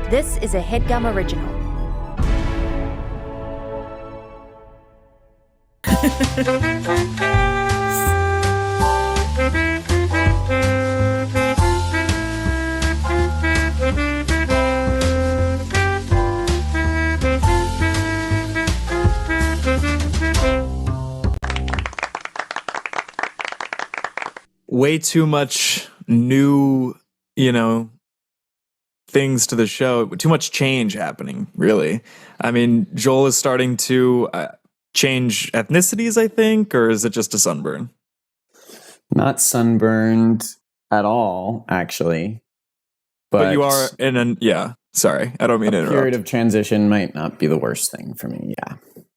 This is a Headgum original. Way too much new, things to the show. Too much change happening, really. I mean, Joel is starting to change ethnicities, I think, or is it just a sunburn? Not sunburned at all, actually. But you are in sorry, I don't mean to interrupt. Period of transition might not be the worst thing for me, yeah.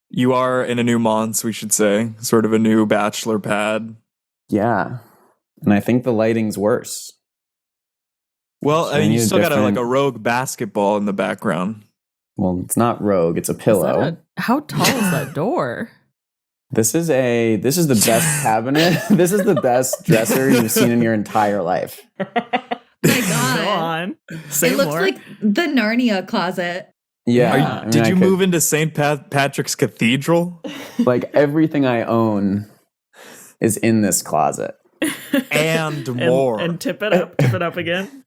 You are in a new Mons, we should say. Sort of a new bachelor pad. Yeah. And I think the lighting's worse. Well, I mean, you still got a rogue basketball in the background. Well, it's not rogue; it's a pillow. How tall is that door? This is the best cabinet. This is the best dresser you've seen in your entire life. My God. Go on. Say It looks more. like the Narnia closet. Yeah. Did you move into St. Patrick's Cathedral? Like everything I own is in this closet. And more. And tip it up again.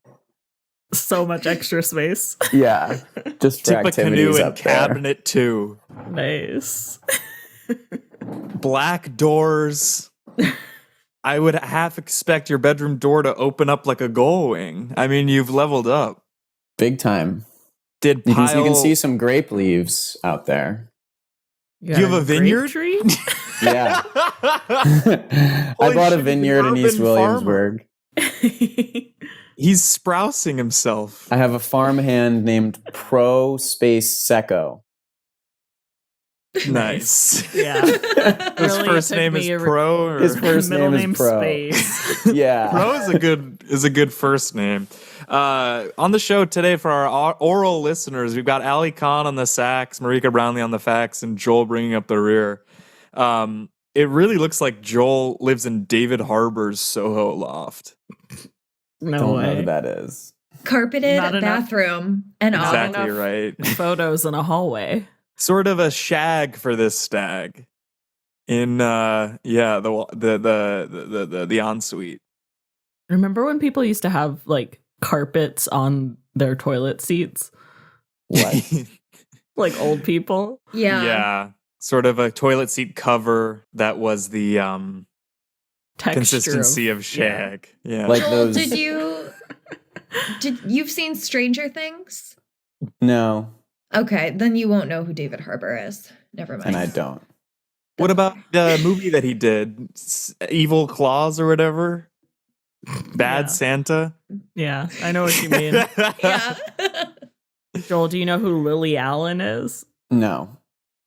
So much extra space. Yeah. Just for tip a canoe activities and up there. cabinet too. Nice. Black doors. I would half expect your bedroom door to open up like a gull wing. I mean, you've leveled up. Big time. You You can see some grape leaves out there. You have a vineyard? Tree? Yeah. I bought a vineyard in East Williamsburg. He's sprousing himself. I have a farmhand named Pro Space Secco. Nice. Yeah. His first name is Pro. Or? His first Middle name is Pro. Space. Yeah. Pro is a good first name. On the show today for our oral listeners, we've got Allie Khan on the sax, Marika Brownlee on the fax, and Joel bringing up the rear. It really looks like Joel lives in David Harbour's Soho loft. No Don't way. know who that is. Carpeted Not enough. bathroom and all. Exactly right. Photos in a hallway. Sort of a shag for this stag. In the ensuite. Remember when people used to have like carpets on their toilet seats? What? Like old people? Yeah. Yeah. Sort of a toilet seat cover that was the Texture consistency of shag. Yeah. Like Joel, those. you've seen Stranger Things? No, Okay, then you won't know who David Harbour is. Never mind. and I don't. What about the movie that he did? Evil Claws or whatever? Bad Yeah. Santa? Yeah, I know what you mean. Yeah. Joel, do you know who Lily Allen is? No.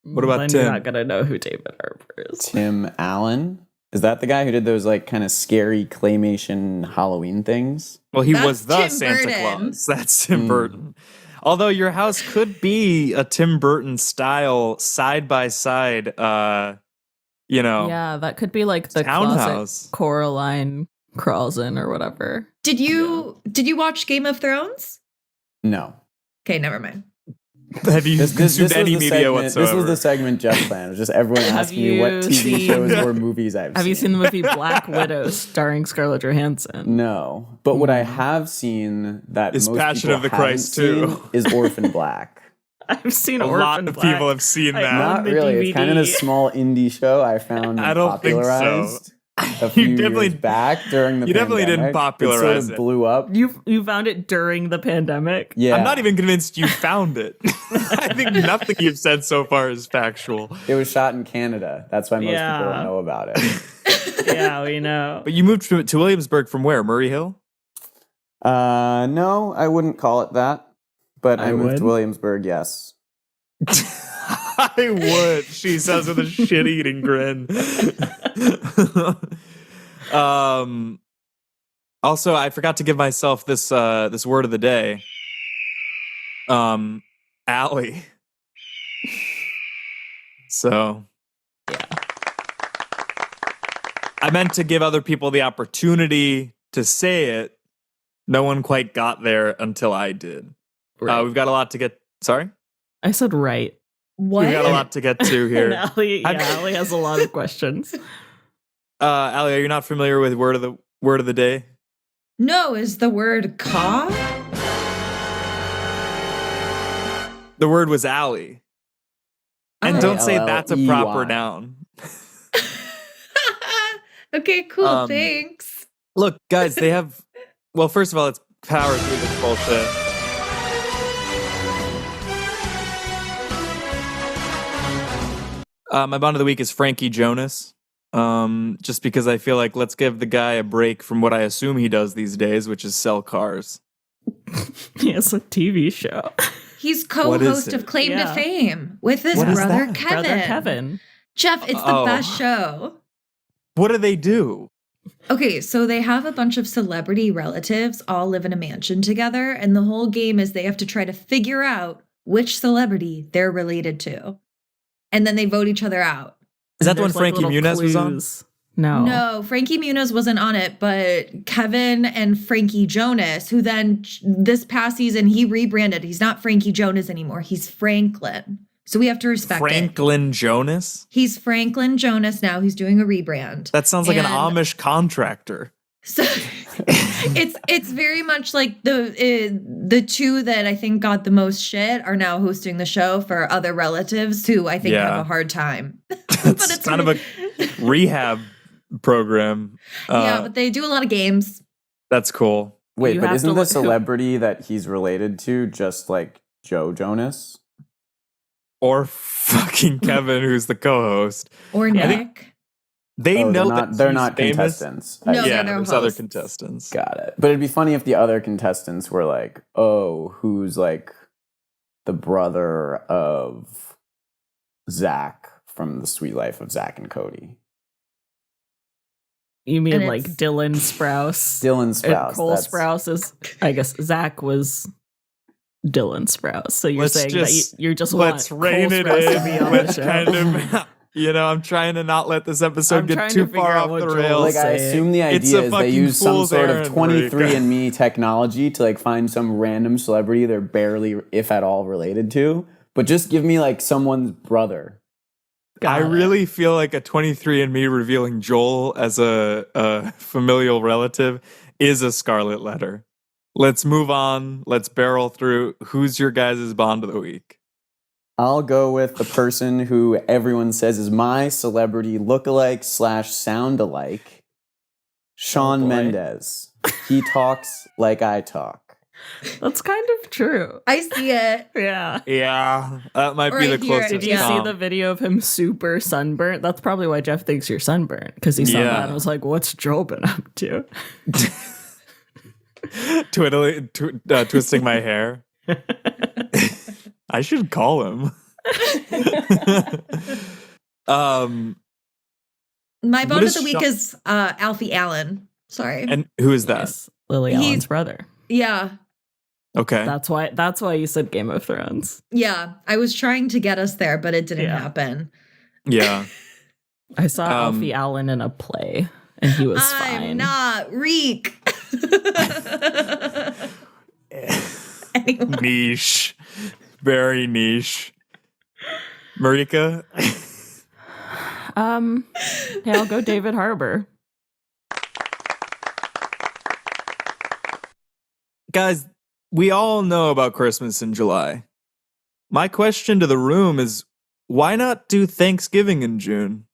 What about then Tim? You're not gonna know who David Harbour is. Tim Allen? Is that the guy who did those like kind of scary claymation Halloween things? Well, he That's was the Tim Santa Burton. Claus. That's Tim Burton. Although your house could be a Tim Burton style side by side, Yeah, that could be like the townhouse. classic Coraline crawls in or whatever. Did you watch Game of Thrones? No. Okay, never mind. Have you consumed any was the media segment, whatsoever? This was the segment Jeff planned. It was just everyone Have asking me what you TV seen- shows or movies I've seen. Have you seen the movie Black Widow starring Scarlett Johansson? No. But what I have seen that Is most Passion people of the haven't Christ, too. seen is Orphan Black. I've seen a Orphan lot of Black. people have seen I that. own Not the really. DVD. It's kind of a small indie show I found I don't think so. popularized a few definitely- years back during the you definitely didn't pandemic. popularize It sort it. of blew up. You found it during the pandemic? Yeah. I'm not even convinced you found it. I think nothing you've said so far is factual. It was shot in Canada. That's why most people Yeah. don't know about it. Yeah, we know. But you moved to Williamsburg from where? Murray Hill? No, I wouldn't call it that. But I moved would. to Williamsburg, yes. I would. She says with a shit-eating grin. Also, I forgot to give myself this word of the day. Allie. So, Yeah. I meant to give other people the opportunity to say it. No one quite got there until I did. Right. We've got a lot to get. Sorry, I said right. What? we've got a lot to get to And here. Allie has a lot of questions. Allie, are you not familiar with word of the day? No, is the word caw? The word was Allie. And Oh. don't say that's a proper Alley. noun. Okay, cool. Um, Thanks. Look, guys, they have. Well, first of all, let's power through this bullshit. My bond of the week is Frankie Jonas. Just because I feel like let's give the guy a break from what I assume he does these days, which is sell cars. He has a TV show. He's What is co-host it? of Claim to Yeah. Fame with his What is brother that? Kevin. Brother Kevin. Jeff, it's the Oh. best show. What do they do? Okay, so they have a bunch of celebrity relatives all live in a mansion together, and the whole game is they have to try to figure out which celebrity they're related to. And then they vote each other out. Is that the one There's, like, Frankie little Muniz was on? clues. No. No, Frankie Muniz wasn't on it, but Kevin and Frankie Jonas, who then this past season he rebranded. He's not Frankie Jonas anymore. He's Franklin. So we have to respect it. Franklin Jonas? He's Franklin Jonas now. He's doing a rebrand. That sounds like an And- Amish contractor. So it's very much like the two that I think got the most shit are now hosting the show for other relatives who I think Yeah. have a hard time. It's kind of a rehab program. Yeah, but they do a lot of games. That's cool. Wait, You but have isn't to the look who- celebrity that he's related to just like Joe Jonas? Or fucking Kevin, who's the co-host. Or Yeah. Nick. They Oh, know they're that not he's famous. contestants. No, I- they're Yeah, their there's other hosts. contestants. Got it. But it'd be funny if the other contestants were like, oh, who's like the brother of Zach from The Sweet Life of Zach and Cody? You mean And like it's- Dylan Sprouse? Dylan And Sprouse. Cole that's- Sprouse is, I guess, Zach was Dylan Sprouse. So you're Let's saying just- that you just want Let's Cole rein it Sprouse to be in. on the Let's show. kind of, I'm trying to not let this episode I'm get trying too to figure far out off what the Joel rails. Like, I saying. assume the It's idea a is they fucking use some fool's sort of errand, 23andMe technology to like find some random celebrity they're barely, if at all, related to. But just give me like someone's brother. I really feel like a 23andMe revealing Joel as a familial relative is a scarlet letter. Let's move on. Let's barrel through. Who's your guys' bond of the week? I'll go with the person who everyone says is my celebrity lookalike / sound alike, Shawn Oh, boy. Mendes. He talks like I talk. That's kind of true. I see it. Yeah. Yeah, that might be the Right here. closest. Did you Yeah. see the video of him super sunburnt? That's probably why Jeff thinks you're sunburnt, because he saw Yeah. that and was like, what's Joel been up to? Twisting my hair? I should call him. My What bond of is the week Sha- is Alfie Allen. Sorry. And who is that? Yes, Lily He's- Allen's brother. Yeah. Okay. That's why you said Game of Thrones. Yeah. I was trying to get us there, but it didn't Yeah. happen. Yeah. I saw Alfie Allen in a play, and he was I'm fine. not Reek. Anyway. Niche. Very niche. Marika? Yeah, I'll go David Harbour. Guys, we all know about Christmas in July. My question to the room is, why not do Thanksgiving in June?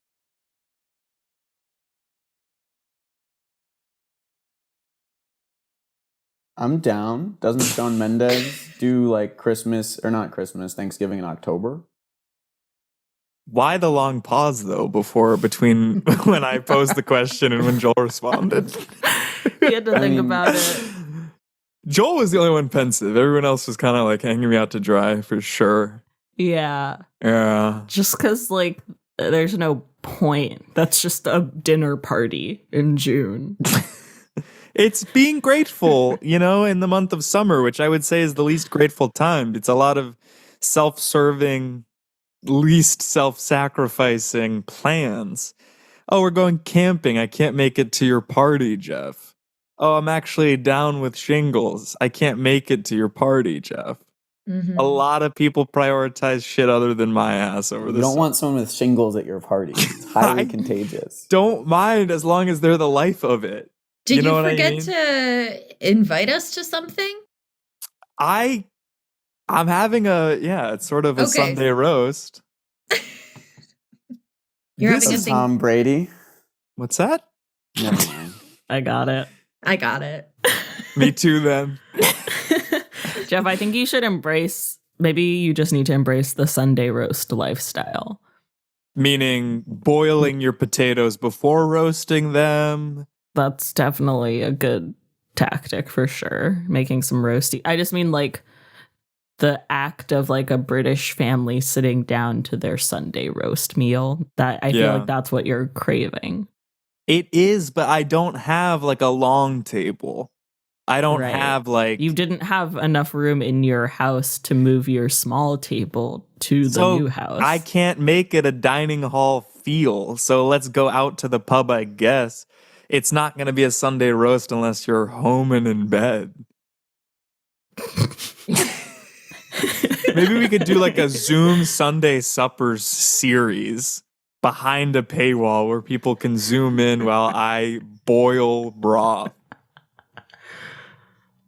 I'm down. Doesn't Shawn Mendes do like Christmas or not Christmas, Thanksgiving in October? Why the long pause though between when I posed the question and when Joel responded? He had to I think mean- about it. Joel was the only one pensive. Everyone else was kind of like hanging me out to dry for sure. Yeah, Yeah. just because like there's no point. That's just a dinner party in June. It's being grateful, in the month of summer, which I would say is the least grateful time. It's a lot of self-serving, least self-sacrificing plans. Oh, we're going camping. I can't make it to your party, Geoff. Oh, I'm actually down with shingles. I can't make it to your party, Geoff. Mhm. A lot of people prioritize shit other than my ass over You this. don't want someone with shingles at your party. It's highly I contagious. Don't mind as long as they're the life of it. Did you, know what I forget mean? to invite us to something? I'm having it's sort of a Okay. Sunday roast. You're This having a is- thing. Tom Brady. What's that? Never mind. I got it. I got it. Me too then. Geoff, I think you should maybe you just need to embrace the Sunday roast lifestyle. Meaning boiling your potatoes before roasting them. That's definitely a good tactic for sure. Making some roasty. I just mean like the act of like a British family sitting down to their Sunday roast meal. That I feel like that's what you're craving. It is, but I don't have like a long table. I don't Right. have like You didn't have enough room in your house to move your small table to the new house. I can't make it a dining hall feel. So let's go out to the pub, I guess. It's not going to be a Sunday roast unless you're home and in bed. Maybe we could do like a Zoom Sunday suppers series behind a paywall where people can zoom in while I boil broth.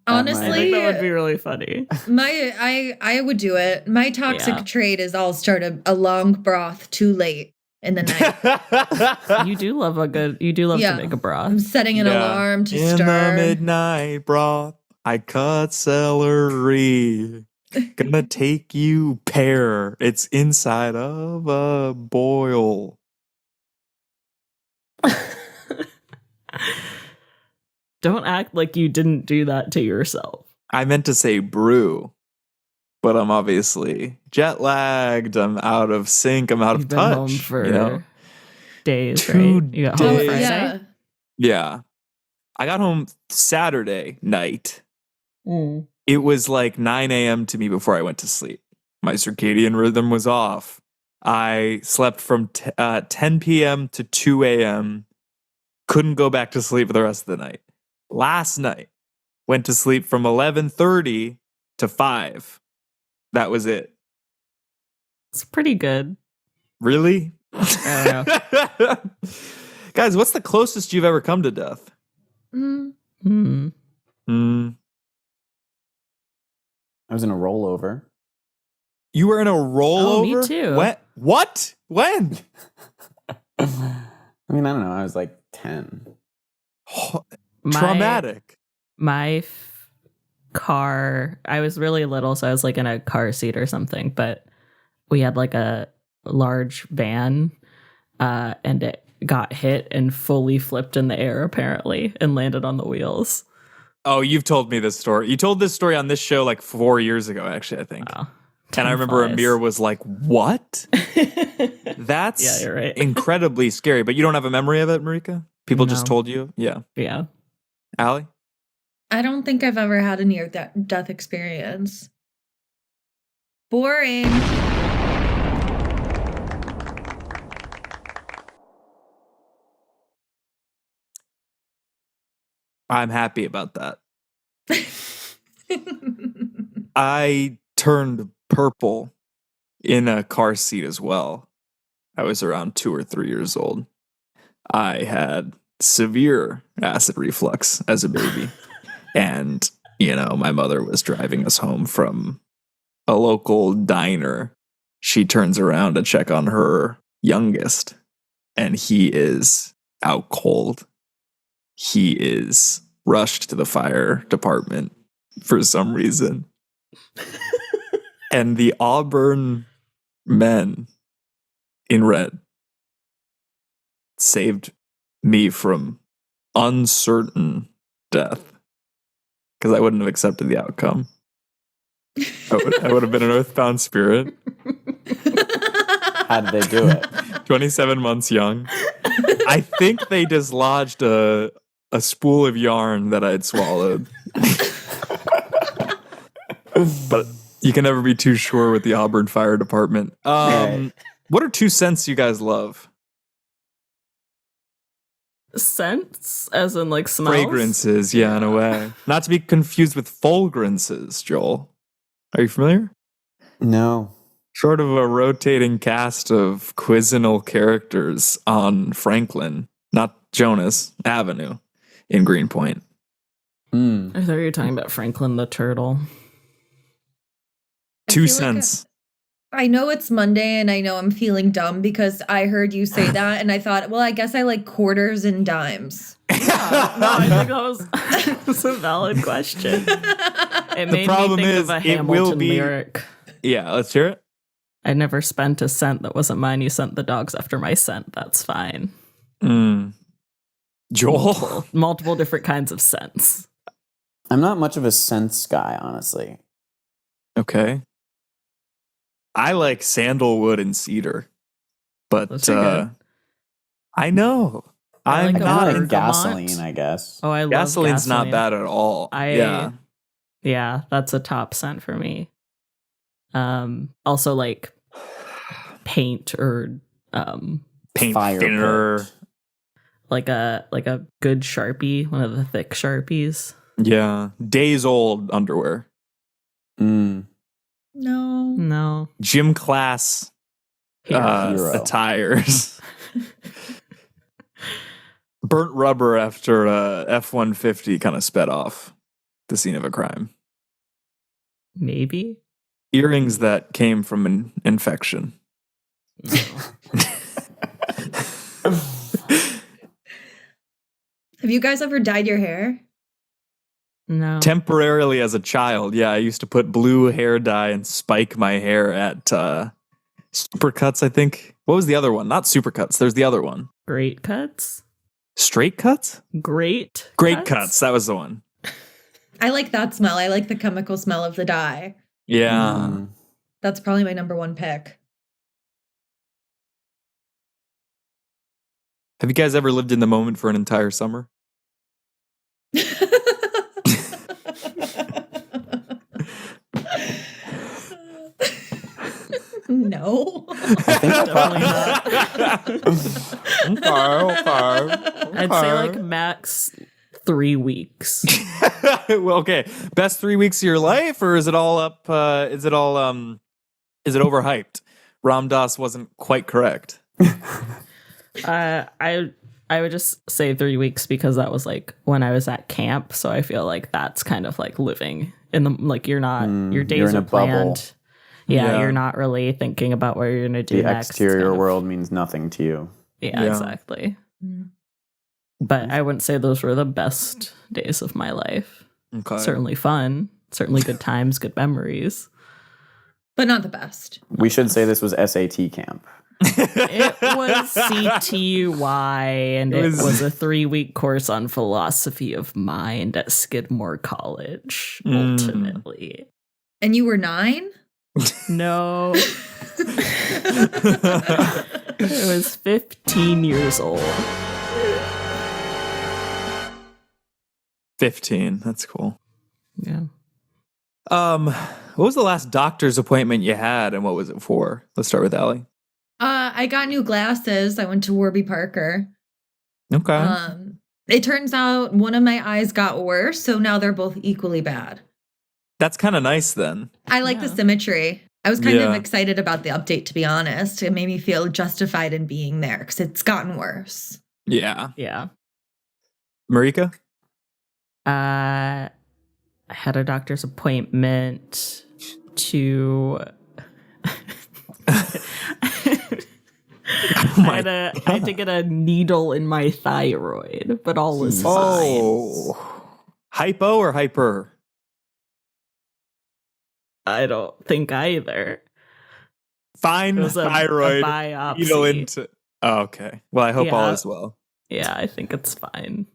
I Honestly, think that would be really funny. I would do it. My toxic trait is I'll start a long broth too late in the night. You do love to make a broth. I'm setting an alarm to in stir. the midnight broth, I cut celery. Gonna take you pear. It's inside of a boil. Don't act like you didn't do that to yourself. I meant to say brew, but I'm obviously jet lagged. I'm out of sync. I'm out You've of been touch. home for you know? days, 2 right? You got home days. Friday? Yeah. Yeah. I got home Saturday night. Mm. It was like 9 a.m. to me before I went to sleep. My circadian rhythm was off. I slept from 10 p.m. to 2 a.m. Couldn't go back to sleep for the rest of the night. Last night, went to sleep from 11:30 to 5. That was it. It's pretty good. Really? I don't know. Guys, what's the closest you've ever come to death? Mm. Hmm. I was in a rollover. You were in a rollover? Oh, me too. What? When? I mean, I don't know. I was like 10. Traumatic. My car, I was really little, so I was like in a car seat or something, but we had like a large van and it got hit and fully flipped in the air apparently and landed on the wheels. Oh, you've told me this story. You told this story on this show like 4 years ago, actually, I think. Wow. And I remember Amir was like, what? That's Yeah, you're right. incredibly scary. But you don't have a memory of it, Marika? People just No. told you? Yeah. Yeah. Allie? I don't think I've ever had a near death experience. Boring. I'm happy about that. I turned purple in a car seat as well. I was around 2 or 3 years old. I had severe acid reflux as a baby. And, my mother was driving us home from a local diner. She turns around to check on her youngest, and he is out cold. He is rushed to the fire department for some reason. And the Auburn men in red saved me from uncertain death because I wouldn't have accepted the outcome. I would have been an earthbound spirit, How did they do it? 27 months young. I think they dislodged a spool of yarn that I had swallowed. But you can never be too sure with the Auburn Fire Department. Right. What are 2 scents you guys love? Scents, as in like smells? Fragrances, yeah, in a way. Not to be confused with fulgrances, Joel. Are you familiar? No. Sort of a rotating cast of Cuisinal characters on Franklin, not Jonas Avenue in Greenpoint. I thought you were talking about Franklin the Turtle. 2 cents. I know it's Monday and I know I'm feeling dumb because I heard you say that and I thought, well, I guess I like quarters and dimes. Yeah, no, I think that was a valid question. It made me think of a Hamilton lyric. Yeah, let's hear it. I never spent a cent that wasn't mine. You sent the dogs after my scent. That's fine. Joel? Multiple different kinds of scents. I'm not much of a scents guy, honestly. Okay. I like sandalwood and cedar, but I know. I I'm like not like bergamot. gasoline, I guess. Oh, I love Gasoline's gasoline. not bad at all. Yeah, that's a top scent for me. Also like paint or Paint Fire thinner. pit. like a good Sharpie, one of the thick Sharpies. Yeah. Days old underwear. No. Gym class Hero. attires. Burnt rubber after F-150 kind of sped off the scene of a crime. Maybe. Earrings that came from an infection. No. Have you guys ever dyed your hair? No. Temporarily as a child, yeah, I used to put blue hair dye and spike my hair at Supercuts, I think. What was the other one? Not Supercuts. There's the other one. Great cuts? Straight cuts? Great Cuts. That was the one. I like that smell. I like the chemical smell of the dye. Yeah. That's probably my number one pick. Have you guys ever lived in the moment for an entire summer? No. I think Okay. I'd say like max 3 weeks. Well, okay. Best 3 weeks of your life, or is it all up? Is it overhyped? Ram Dass wasn't quite correct. I would just say 3 weeks because that was like when I was at camp. So I feel like that's kind of like living in the like you're not your days you're in are a bubble. planned. Yeah, Yeah. you're not really thinking about what you're gonna do The next. It's exterior kind of- world means nothing to you. Yeah, Yeah. exactly. But I wouldn't say those were the best days of my life. Okay. Certainly fun, certainly good times, good memories. But not the best. We should say this was SAT camp. It was CTY, and it was a 3-week course on philosophy of mind at Skidmore College, ultimately. And you were 9? No. It was 15 years old. 15. That's cool. Yeah. What was the last doctor's appointment you had, and what was it for? Let's start with Allie. I got new glasses. I went to Warby Parker. Okay. It turns out one of my eyes got worse, so now they're both equally bad. That's kind of nice then. I like the Yeah. symmetry. I was kind of Yeah. excited about the update, to be honest. It made me feel justified in being there because it's gotten worse. Yeah. Yeah. Marika? I had a doctor's appointment to. I had to get a needle in my thyroid, but all was fine. Oh. Hypo or hyper? I don't think either. Fine It was a thyroid. biopsy. Needle into. Oh, okay. Well, I hope all Yeah. is well. Yeah, I think it's fine.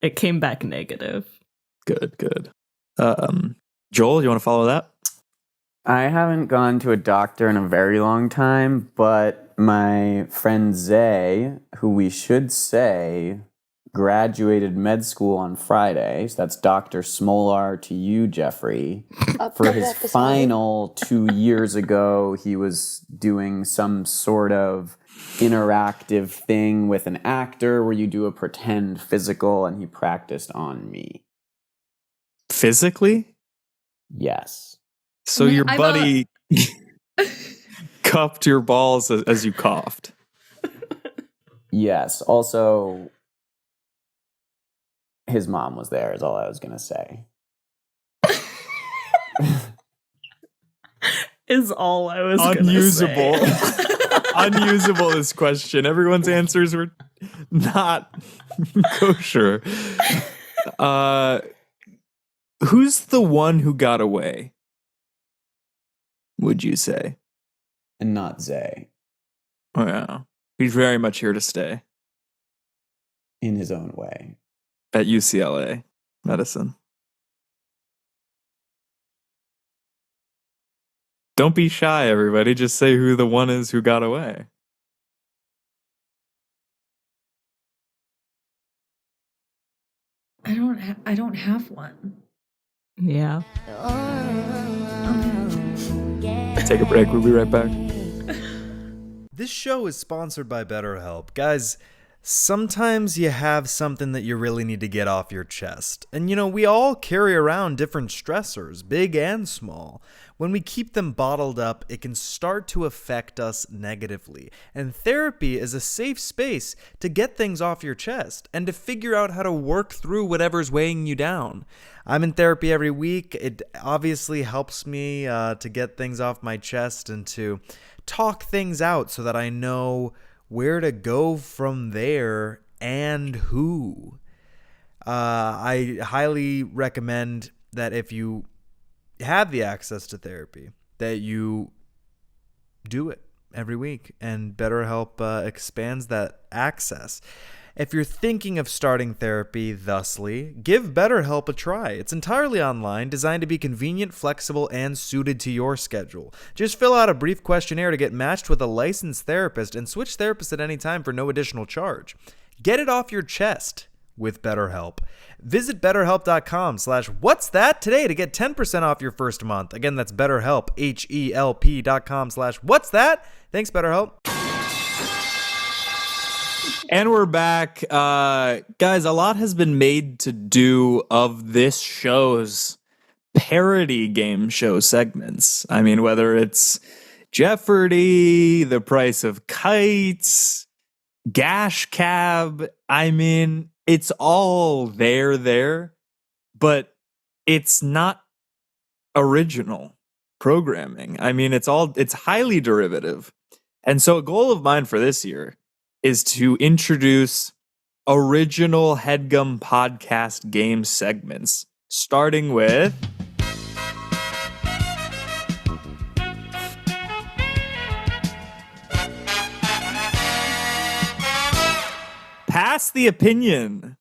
It came back negative. Good, good. Joel, you want to follow that? I haven't gone to a doctor in a very long time, but my friend Zay, who we should say graduated med school on Friday, so that's Dr. Smolar to you, Jeffrey. For his final 2 years ago, he was doing some sort of interactive thing with an actor where you do a pretend physical, and he practiced on me. Physically? Yes. So your I'm buddy cupped your balls as you coughed. Yes. Also, his mom was there, is all I was going to say. Is all I was gonna Unusable. say. Unusable, this question. Everyone's answers were not kosher. Who's the one who got away, would you say? And not Zay, Oh, yeah. He's very much here to stay in his own way. at UCLA Medicine. Don't be shy, everybody. Just say who the one is who got away. I don't have one. Yeah. Take a break. We'll be right back. This show is sponsored by BetterHelp. Guys, sometimes you have something that you really need to get off your chest. And we all carry around different stressors, big and small. When we keep them bottled up, it can start to affect us negatively. And therapy is a safe space to get things off your chest and to figure out how to work through whatever's weighing you down. I'm in therapy every week. It obviously helps me to get things off my chest and to talk things out so that I know where to go from there and who. I highly recommend that if you have the access to therapy, that you do it every week, and BetterHelp expands that access. If you're thinking of starting therapy thusly, give BetterHelp a try. It's entirely online, designed to be convenient, flexible, and suited to your schedule. Just fill out a brief questionnaire to get matched with a licensed therapist and switch therapists at any time for no additional charge. Get it off your chest with BetterHelp. Visit BetterHelp.com/what's-that today to get 10% off your first month. Again, that's BetterHelp, HELP.com/what's-that. Thanks, BetterHelp. And we're back. Guys, a lot has been made to do of this show's parody game show segments. I mean, whether it's Jeopardy, The Price of Kites, Gash Cab, I mean, it's all there, but it's not original programming. I mean, it's highly derivative. And so a goal of mine for this year is to introduce original Headgum podcast game segments, starting with Pass the Opinion.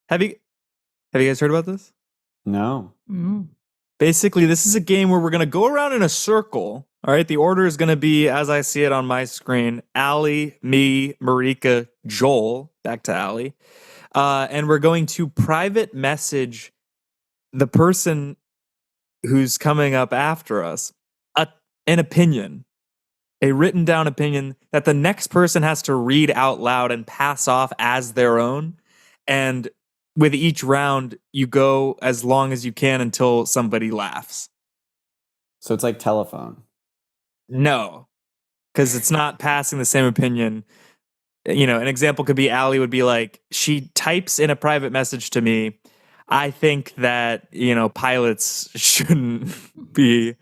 Have you guys heard about this? No. Basically, this is a game where we're going to go around in a circle. All right, the order is going to be, as I see it on my screen, Allie, me, Marika, Joel, back to Allie. And we're going to private message the person who's coming up after us an opinion, a written down opinion that the next person has to read out loud and pass off as their own. And with each round, you go as long as you can until somebody laughs. So it's like telephone. No, because it's not passing the same opinion. An example could be Allie would be like, she types in a private message to me, I think that, pilots shouldn't be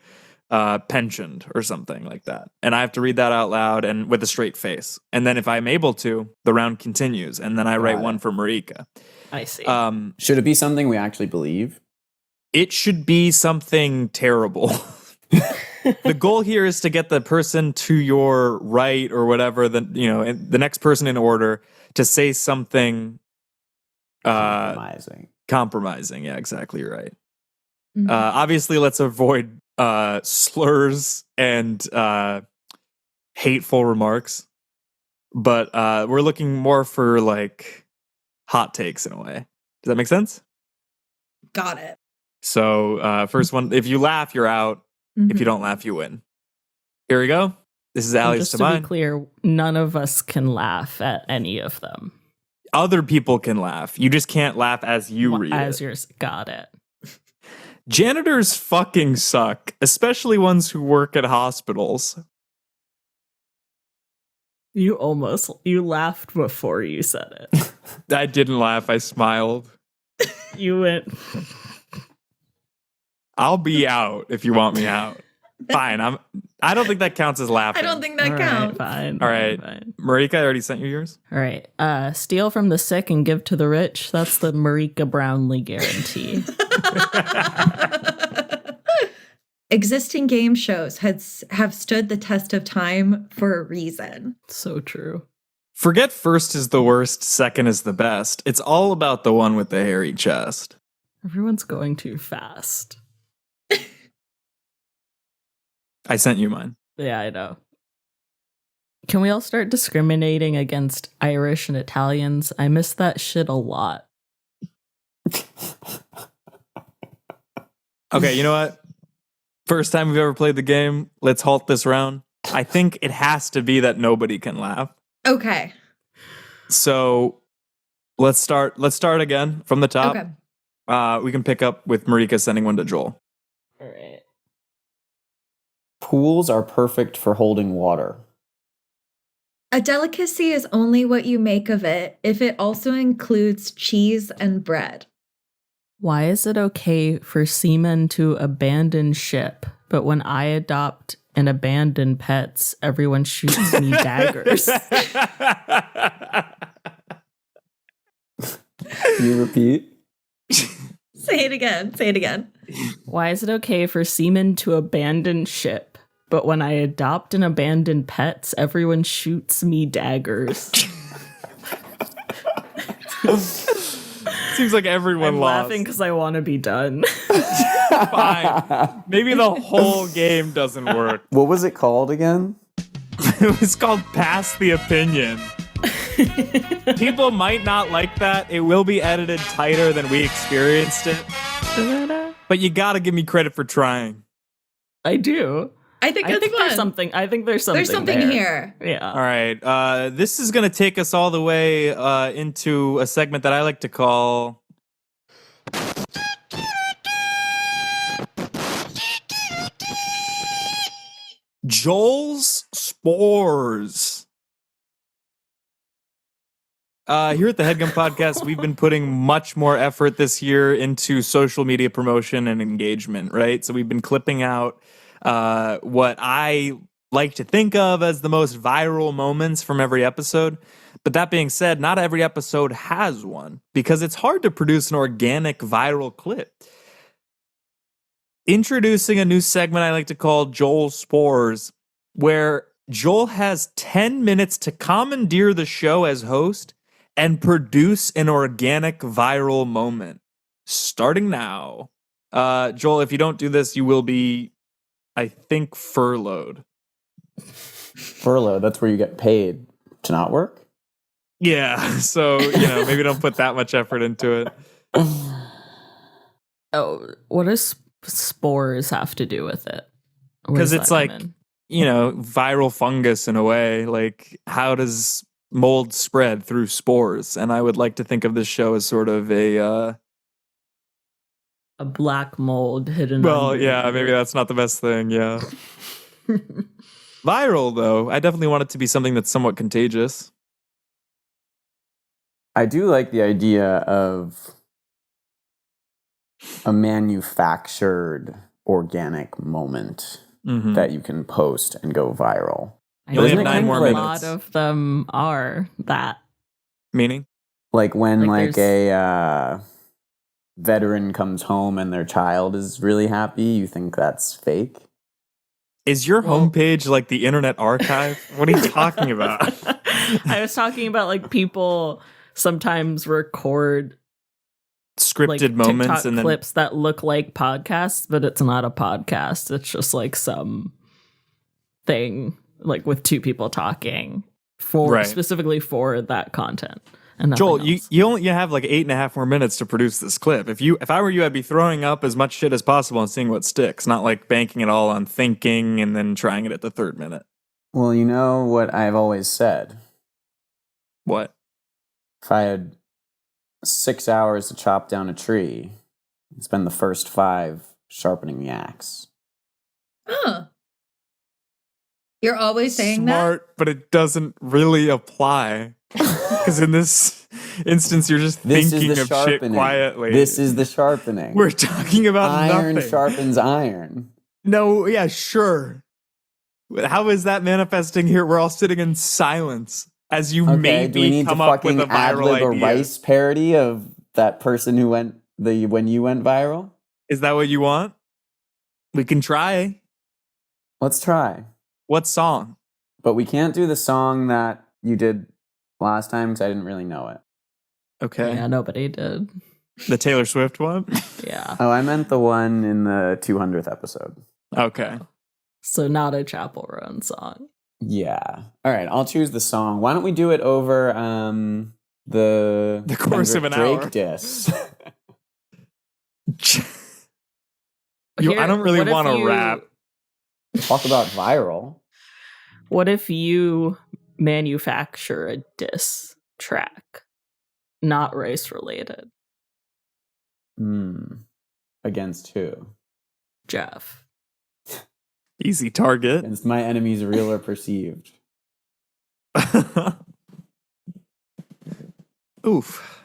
pensioned or something like that. And I have to read that out loud and with a straight face. And then if I'm able to, the round continues. And then I write one for Marika. I see. Should it be something we actually believe? It should be something terrible. The goal here is to get the person to your right or whatever, the next person in order to say something compromising. Yeah, exactly right. Mhm. Obviously, let's avoid slurs and hateful remarks, but we're looking more for like hot takes in a way. Does that make sense? Got it. So first one, if you laugh, you're out. If you don't laugh, you win. Here we go. This is Allie's just to to mine. be clear, none of us can laugh at any of them. Other people can laugh. You just can't laugh as you read As it. yours. Got it. Janitors fucking suck, especially ones who work at hospitals. You laughed before you said it. I didn't laugh, I smiled. You went. I'll be out if you want me out. Fine. I don't think that counts as laughing. I don't think that All counts. right, fine. All right. Fine. Marika, I already sent you yours. All right. Steal from the sick and give to the rich. That's the Marika Brownlee guarantee. Existing game shows have stood the test of time for a reason. So true. Forget first is the worst, second is the best. It's all about the one with the hairy chest. Everyone's going too fast. I sent you mine. Yeah, I know. Can we all start discriminating against Irish and Italians? I miss that shit a lot. Okay, you know what? First time we've ever played the game. Let's halt this round. I think it has to be that nobody can laugh. Okay. So let's start again from the top. Okay. We can pick up with Marika sending one to Joel. All right. Pools are perfect for holding water. A delicacy is only what you make of it if it also includes cheese and bread. Why is it okay for seamen to abandon ship, but when I adopt and abandon pets, everyone shoots me daggers? Can you repeat? Say it again. Say it again. Why is it okay for seamen to abandon ship, but when I adopt and abandon pets, everyone shoots me daggers? Seems like everyone I'm lost. laughing because I want to be done. Fine. Maybe the whole game doesn't work. What was it called again? It was called Pass the Opinion. People might not like that. It will be edited tighter than we experienced it. But you gotta give me credit for trying. I do. I think it's fun. there's something. I think there's something. There's something there. here. Yeah. All right. This is gonna take us all the way into a segment that I like to call Joel's Spores. Here at the Headgum Podcast, we've been putting much more effort this year into social media promotion and engagement, right? So we've been clipping out what I like to think of as the most viral moments from every episode. But that being said, not every episode has one because it's hard to produce an organic viral clip. Introducing a new segment I like to call Joel's Spores, where Joel has 10 minutes to commandeer the show as host and produce an organic viral moment. Starting now. Joel, if you don't do this, you will be, I think, furloughed. Furlough, that's where you get paid to not work? Yeah, so, maybe don't put that much effort into it. Oh, what does spores have to do with it? Because it's like, viral fungus in a way. Like, how does mold spread through spores? And I would like to think of this show as sort of a black mold hidden. Well, yeah, maybe that's not the best thing. Yeah. Viral, though. I definitely want it to be something that's somewhat contagious. I do like the idea of a manufactured organic moment that you can post and go viral. I You only have think 9 more a minutes. lot of them are that. Meaning? Like when Like a veteran comes home and their child is really happy, you think that's fake? Is your Well- homepage like the Internet Archive? What are you talking about? I was talking about like people sometimes record Scripted like moments TikTok and then clips that look like podcasts, but it's not a podcast. It's just like some thing like with two people talking for Right. specifically for that content. And nothing Joel, else. you have like 8.5 more minutes to produce this clip. If I were you, I'd be throwing up as much shit as possible and seeing what sticks, not like banking it all on thinking and then trying it at the 3rd minute. Well, you know what I've always said. What? If I had 6 hours to chop down a tree, spend the first 5 sharpening the axe. Oh. You're always saying Smart, but it doesn't really apply. Because in this instance, you're just This is thinking the of shit sharpening. quietly. This is the sharpening. We're talking about Iron nothing. sharpens iron. No, yeah, sure. How is that manifesting here? We're all sitting in silence as you Okay, maybe do we need to come up with fucking a viral ad-lib a idea. Rice parody of that person who went when you went viral? Is that what you want? We can try. Let's try. What song? But we can't do the song that you did last time because I didn't really know it. Okay. Yeah, nobody did. The Taylor Swift one? Yeah. Oh, I meant the one in the 200th episode. Okay. So not a Chapel Roan song. Yeah. All right, I'll choose the song. Why don't we do it over the course of an Drake hour. diss? I don't really What if want to you- rap. Talk about viral. What if you manufacture a diss track, not race related? Against who? Geoff. Easy target. Against my enemies, real or perceived. Oof.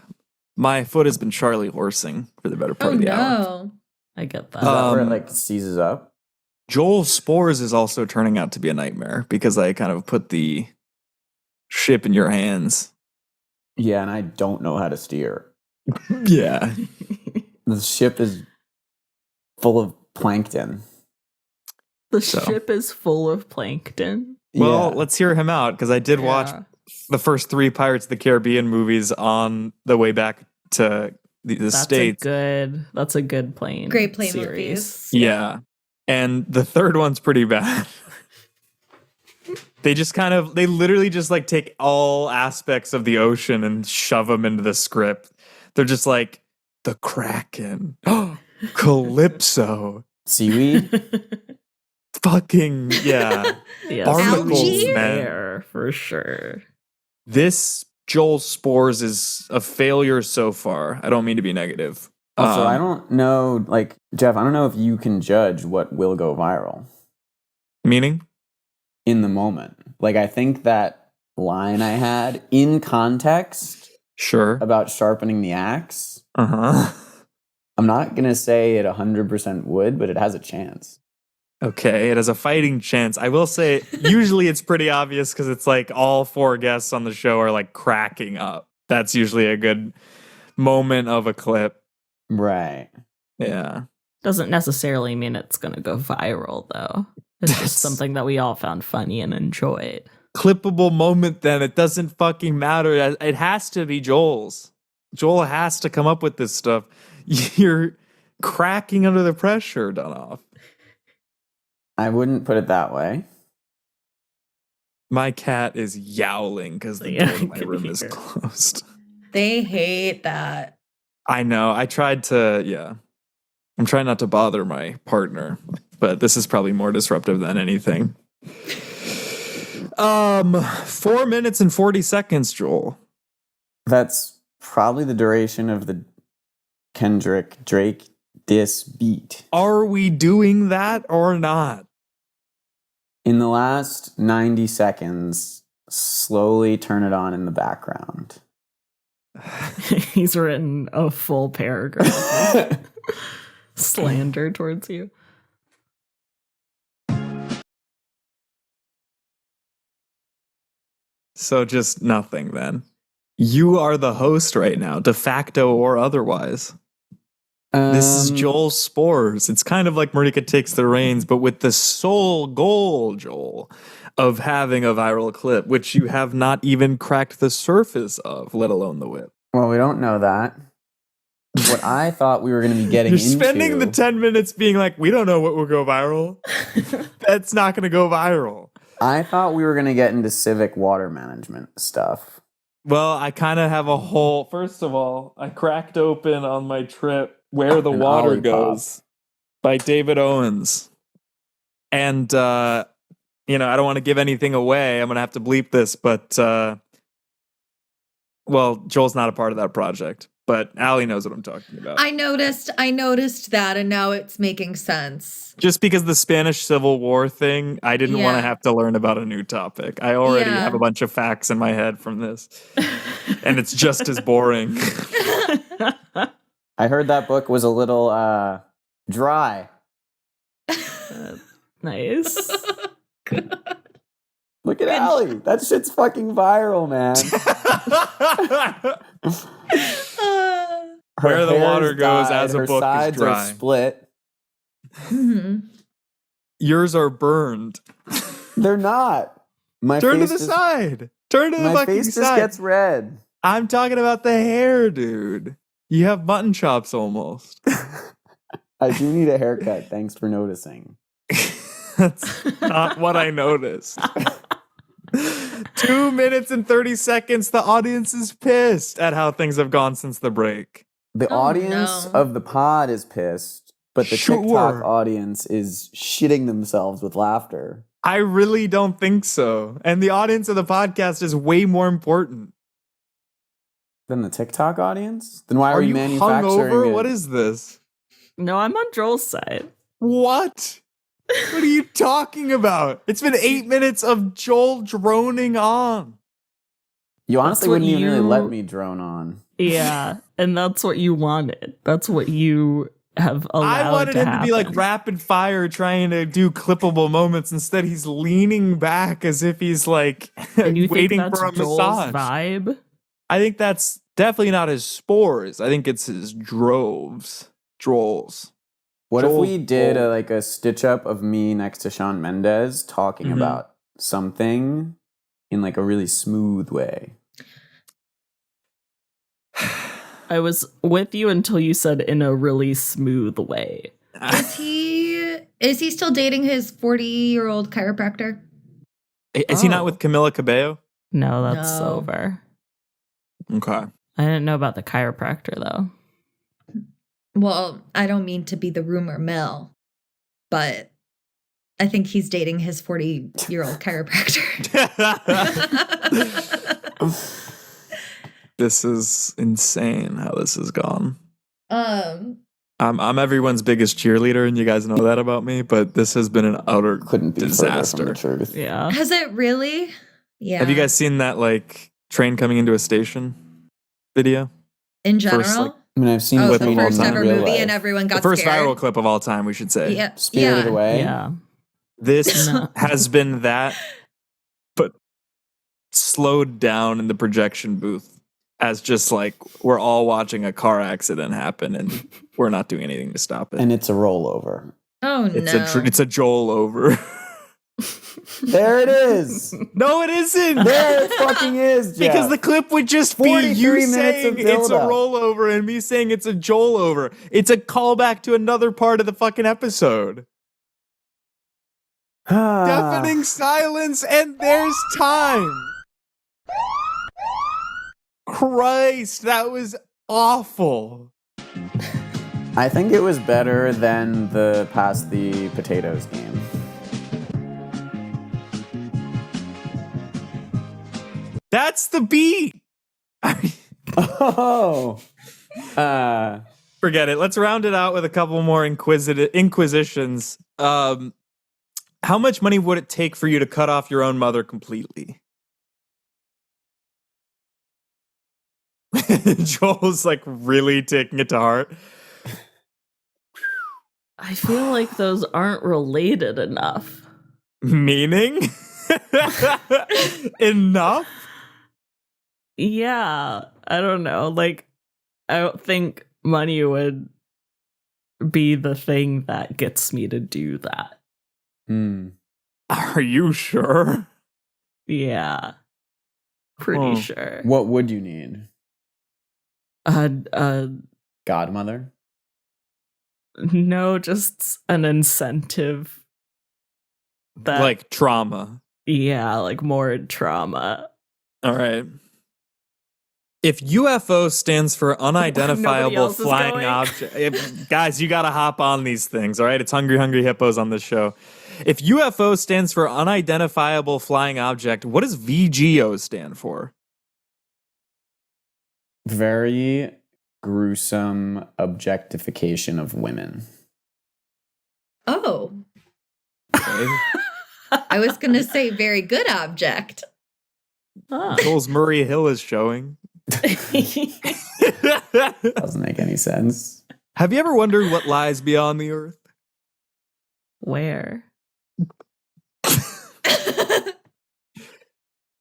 My foot has been Charlie horsing for the better that. part Oh, of the hour. no. I get that. Is that where it Um, like seizes up? Joel Spores is also turning out to be a nightmare because I kind of put the ship in your hands. Yeah, and I don't know how to steer. Yeah. The ship is full of plankton. The So. ship is full of plankton. Well, Yeah. let's hear him out because I did watch Yeah. the first 3 Pirates of the Caribbean movies on the way back to the States. That's a good plane. Great plane series. movies. Yeah. And the third one's pretty bad. They literally just like take all aspects of the ocean and shove them into the script. They're just like, the Kraken. Calypso. Seaweed? Fucking, yeah. Yes, Barnacles, Algae? man. there for sure. This Joel Spores is a failure so far. I don't mean to be negative. Also, I don't know, like, Geoff, I don't know if you can judge what will go viral Meaning? in the moment. Like, I think that line I had in context Sure. about sharpening the axe, Uh-huh. I'm not going to say it 100% would, but it has a chance. Okay, it has a fighting chance. I will say, usually it's pretty obvious because it's like all 4 guests on the show are like cracking up. That's usually a good moment of a clip. Right. Yeah. Doesn't necessarily mean it's going to go viral, though. It's That's- just something that we all found funny and enjoyed. Clippable moment then. It doesn't fucking matter. It has to be Joel's. Joel has to come up with this stuff. You're cracking under the pressure, Dunoff. I wouldn't put it that way. My cat is yowling because the Yeah, door to I my can room is hear. closed. They hate that. I know. I tried to, yeah. I'm trying not to bother my partner, but this is probably more disruptive than anything. 4 minutes and 40 seconds, Joel. That's probably the duration of the Kendrick Drake diss beat. Are we doing that or not? In the last 90 seconds, slowly turn it on in the background. He's written a full paragraph of slander towards you. So just nothing then. You are the host right now, de facto or otherwise. This is Joel Spores. It's kind of like Marika takes the reins, but with the sole goal, Joel, of having a viral clip, which you have not even cracked the surface of, let alone the whip. Well, we don't know that. What I thought we were going to be getting You're into... spending the 10 minutes being like, we don't know what will go viral. That's not going to go viral. I thought we were going to get into civic water management stuff. Well, I kind of have a whole... First of all, I cracked open on my trip Where the An Water Olipop. Goes by David Owens. And, I don't want to give anything away. I'm going to have to bleep this, but, well, Joel's not a part of that project. but Allie knows what I'm talking about. I noticed that, and now it's making sense. Just because the Spanish Civil War thing, I didn't want to Yeah. have to learn about a new topic. I already Yeah. have a bunch of facts in my head from this, and it's just as boring. I heard that book was a little dry. Nice. Look at Allie. That shit's fucking viral, man. Her Where the hair's water goes dyed, as a her book is sides dry. are split. Mhm. Yours are burned. They're not. My Turn to face the just, side. Turn to the My fucking face just side. gets red. I'm talking about the hair, dude. You have mutton chops almost. I do need a haircut. Thanks for noticing. That's not what I noticed. 2 minutes and 30 seconds. The audience is pissed at how things have gone since the break. The Oh, audience no. of the pod is pissed, but the Sure. TikTok audience is shitting themselves with laughter. I really don't think so. And the audience of the podcast is way more important. Than the TikTok audience? Then why are, Are we you manufacturing hungover? it? What is this? No, I'm on Joel's side. What? What are you talking about? It's been 8 minutes of Joel droning on. You honestly what wouldn't even really you- let me drone on. Yeah, and that's what you wanted. That's what you have allowed I wanted to him happen. to be like rapid fire trying to do clippable moments. Instead, he's leaning back as if he's like and you waiting think that's for a Joel's massage. vibe? I think that's definitely not his spores. I think it's his droles. What if Joel we did Cole. a stitch up of me next to Shawn Mendes talking Mhm. about something in like a really smooth way? I was with you until you said in a really smooth way. Is he still dating his 40-year-old chiropractor? Is he not Oh. with Camila Cabello? No, that's No. over. Okay. I didn't know about the chiropractor though. Well, I don't mean to be the rumor mill, but I think he's dating his 40-year-old chiropractor. This is insane how this has gone. um, I'm everyone's biggest cheerleader, and you guys know that about me, but this has been an utter Couldn't be disaster. further from the truth. Yeah. has it really? Yeah. Have you guys seen that like train coming into a station video? in first, general? like- I mean, I've seen Oh, with the Train all first time in ever real movie, life. and everyone got The first scared. viral clip of all time, we should say. Yeah, Spirited yeah. Away. Yeah. This No. has been that, but slowed down in the projection booth as just like we're all watching a car accident happen and we're not doing anything to stop it. And it's a rollover. Oh It's no! it's a Joel over. There it is. No, it isn't. There it fucking is, Jeff. Because the clip would just be 43 you minutes saying of it's a buildup. rollover and me saying it's a Joel over. It's a callback to another part of the fucking episode. Deafening silence, and there's time. Christ, that was awful. I think it was better than the Pass the Potatoes game. That's the beat. Oh. Forget it. Let's round it out with a couple more inquisitions. How much money would it take for you to cut off your own mother completely? Joel's like really taking it to heart. I feel like those aren't related enough. Meaning? Enough? Yeah, I don't know. Like, I don't think money would be the thing that gets me to do that. Are you sure? Yeah, pretty Oh. sure. What would you need? Godmother? No, just an incentive. That, Like trauma. yeah, like more trauma. All right. If UFO stands for Nobody unidentifiable else is flying going. object, guys, you got to hop on these things. All right, it's Hungry Hungry Hippos on this show. If UFO stands for unidentifiable flying object, what does VGO stand for? Very gruesome objectification of women. Oh, Okay. I was going to say very good object. Oh. Joel's Murray Hill is showing. Doesn't make any sense. Have you ever wondered what lies beyond the earth? Where?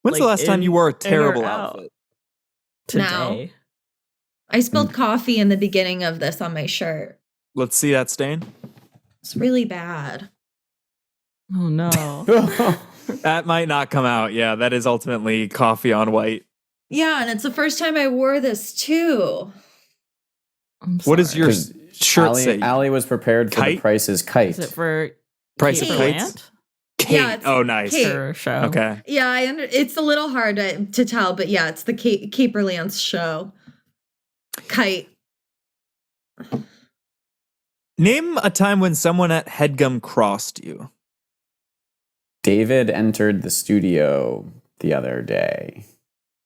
When's the last time you wore a terrible out? outfit? Today. I spilled coffee in the beginning of this on my shirt. Let's see that stain. It's really bad. Oh no. That might not come out. Yeah, that is ultimately coffee on white. Yeah, and it's the first time I wore this too. I'm What does sorry. your 'Cause shirt say? Allie was prepared for Kite? the Price is Kite. Is it for Price Kate of Kate. Kites? Bryant? Kate. Yeah, it's Oh, nice. Kate. Her show. Okay. Yeah, it's a little hard to tell, but yeah, it's the Caper Lance show. Kite. Name a time when someone at Headgum crossed you. David entered the studio the other day.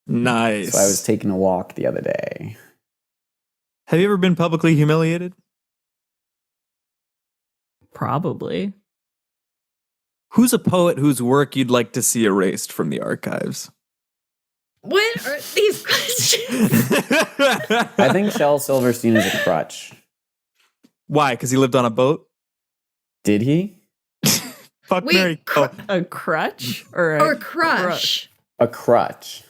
Nice. So I was taking a walk the other day. Have you ever been publicly humiliated? Probably. Who's a poet whose work you'd like to see erased from the archives? What are these questions? I think Shel Silverstein is a crutch. Why? Because he lived on a boat? Did he? Fuck Wait, Mary. Oh, A crutch or Or crush? A crutch.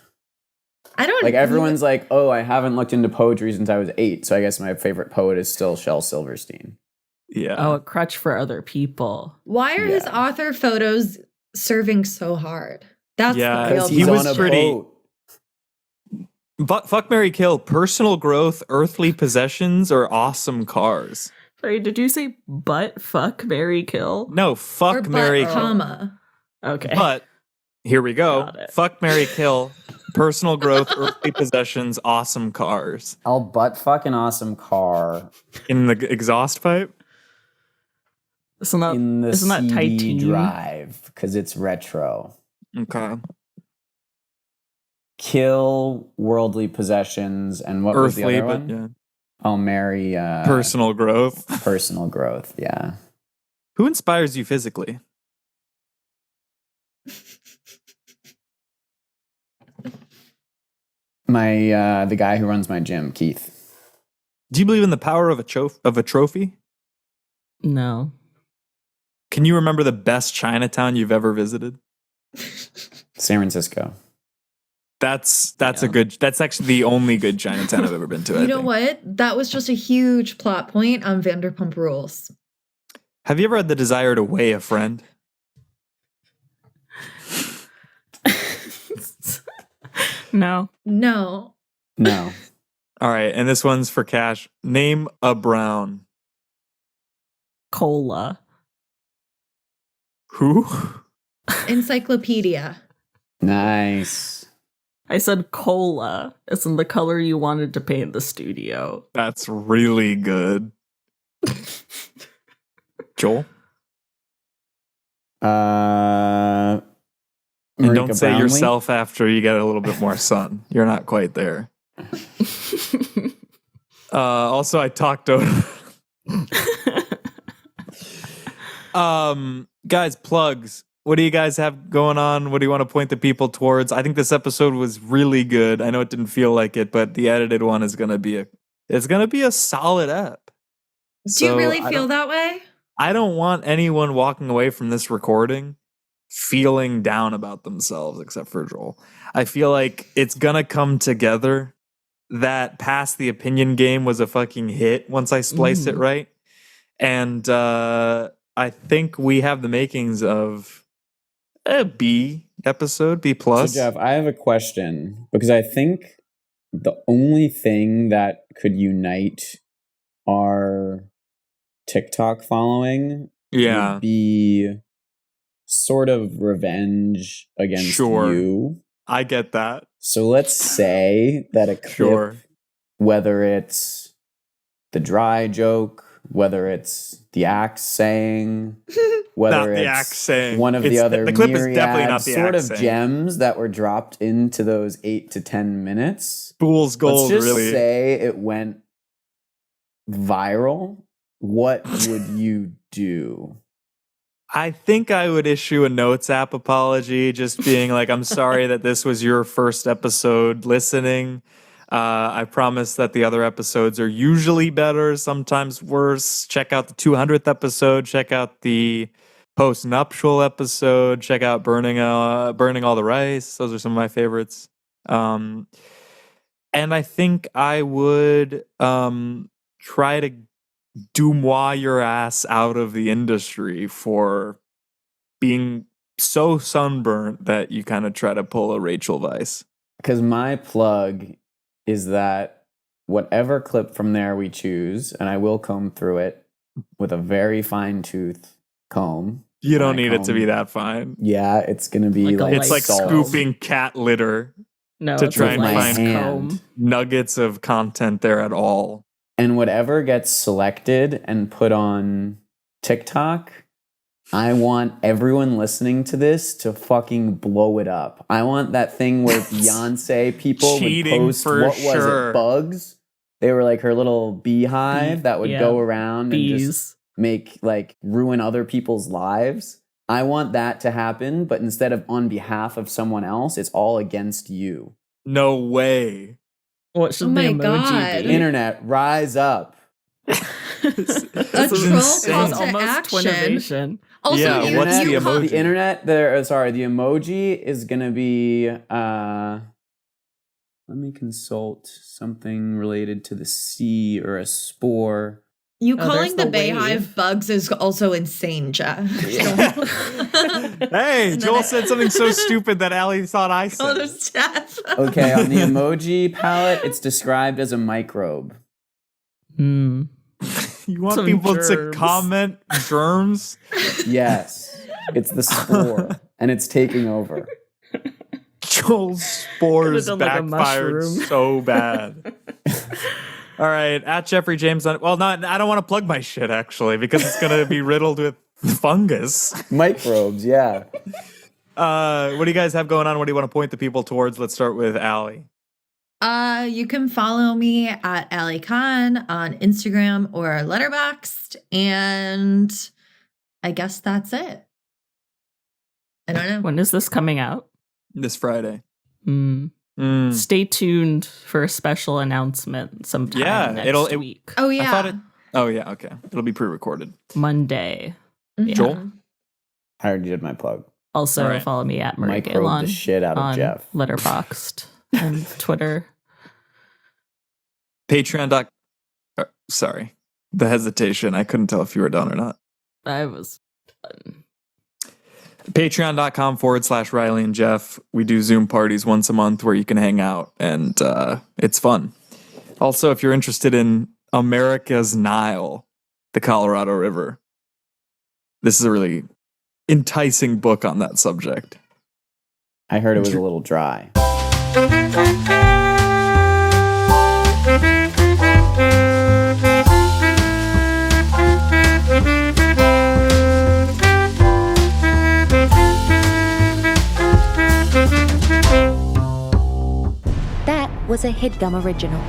I don't Like everyone's like, oh, I haven't looked into poetry since I was 8, so I guess my favorite poet is still Shel Silverstein. yeah. Oh, a crutch for other people. Why are his Yeah. author photos serving so hard? That's Yeah, the real Because he he's was on a pretty- boat. But fuck Mary Kill, personal growth, earthly possessions, or awesome cars? Sorry, did you say butt, fuck, marry, kill? No, or fuck Mary but, Kill. comma. Okay. But here we go. Got it. Fuck Mary Kill, personal growth, earthly possessions, awesome cars. I'll butt fuck an awesome car In the exhaust pipe? Isn't that, in the isn't that CD Titan? drive because it's retro. Okay. Kill worldly possessions and what was the Earthly, other but one? yeah. I'll marry Personal growth. personal growth. Yeah. Who inspires you physically? My the guy who runs my gym, Keith. Do you believe in the power of a trophy? No. Can you remember the best Chinatown you've ever visited? San Francisco. That's Yeah. a good. That's actually the only good Chinatown I've ever been to. I You know think. what? That was just a huge plot point on Vanderpump Rules. Have you ever had the desire to weigh a friend? No. No. No. All right, and this one's for Cash. Name a brown. Cola. Who? Encyclopedia. Nice. I said cola isn't the color you wanted to paint the studio. That's really good. Joel? And And don't say yourself after you get a little bit more sun. You're not quite there. Also, I talked over. Guys, plugs. What do you guys have going on? What do you want to point the people towards? I think this episode was really good. I know it didn't feel like it, but the edited one is gonna be a solid ep. Do you really feel that way? I don't want anyone walking away from this recording feeling down about themselves, except for Joel. I feel like it's gonna come together. That Pass the Opinion game was a fucking hit once I spliced it right. And I think we have the makings of a B episode, B plus. So Geoff, I have a question because I think the only thing that could unite our TikTok following Yeah. would be sort of revenge against Sure. you. I get that. So let's say that a clip, Sure. whether it's the dry joke, whether it's the axe saying, whether Not it's the axe saying. one of the It's- other the clip is myriad definitely not the sort axe of saying. gems that were dropped into those 8 to 10 minutes. Fool's gold, Let's just really. say it went viral, what would you do? I think I would issue a Notes app apology, just being like, I'm sorry that this was your first episode listening. I promise that the other episodes are usually better, sometimes worse. Check out the 200th episode. Check out the post-nuptial episode. Check out Burning All the Rice. Those are some of my favorites. And I think I would try to doomois your ass out of the industry for being so sunburnt that you kind of try to pull a Rachel Weisz. Because my plug is that whatever clip from there we choose, and I will comb through it with a very fine tooth comb. You don't need it to be that fine. Yeah, it's going to be Like a It's like salt. scooping cat litter No, to it's try a and nice find comb. nuggets of content there at all. And whatever gets selected and put on TikTok, I want everyone listening to this to fucking blow it up. I want that thing where Beyonce people would Cheating post, for what was sure. it, bugs? They were like her little beehive that would Yeah, go around and just Bees. make, like, ruin other people's lives. I want that to happen, but instead of on behalf of someone else, it's all against you. No way. What should Oh the my emoji God. be? Internet, rise up. A This is troll insane. call It's to almost action. Twinnovation. Also, Yeah, you, what's you the call- emoji? The internet, the emoji is gonna be let me consult something related to the sea or a spore. You Oh, calling there's the the Bayhive wave. bugs is also insane, Jeff. Hey, And Joel then said something so stupid that Allie thought I called said. him Jeff. Okay, on the emoji palette, it's described as a microbe. Hmm. You want Some people to germs. comment germs? Yes, it's the spore, and it's taking over. Joel's spores Could've done like a backfired mushroom. so bad. All right, at Jeffrey James. I don't want to plug my shit actually because it's gonna be riddled with fungus. Microbes, yeah. What do you guys have going on? What do you want to point the people towards? Let's start with Allie. You can follow me at Allie Khan on Instagram or Letterboxd, and I guess that's it. I don't know. When is this coming out? This Friday. Hmm. Mm. Stay tuned for a special announcement sometime Yeah, next week. Oh yeah. thought it- Oh yeah, okay. It'll be pre-recorded. Monday. Mhm. Joel? I already did my plug. Also, All right. follow me at Marika Microbe Elon the shit out of on Geoff. Letterboxd and Twitter. Patreon. Sorry. The hesitation. I couldn't tell if you were done or not. I was. Patreon.com/Riley and Geoff. We do Zoom parties once a month where you can hang out, and it's fun. Also, if you're interested in America's Nile, the Colorado River, this is a really enticing book on that subject. I heard it was a little dry. That was a Headgum original.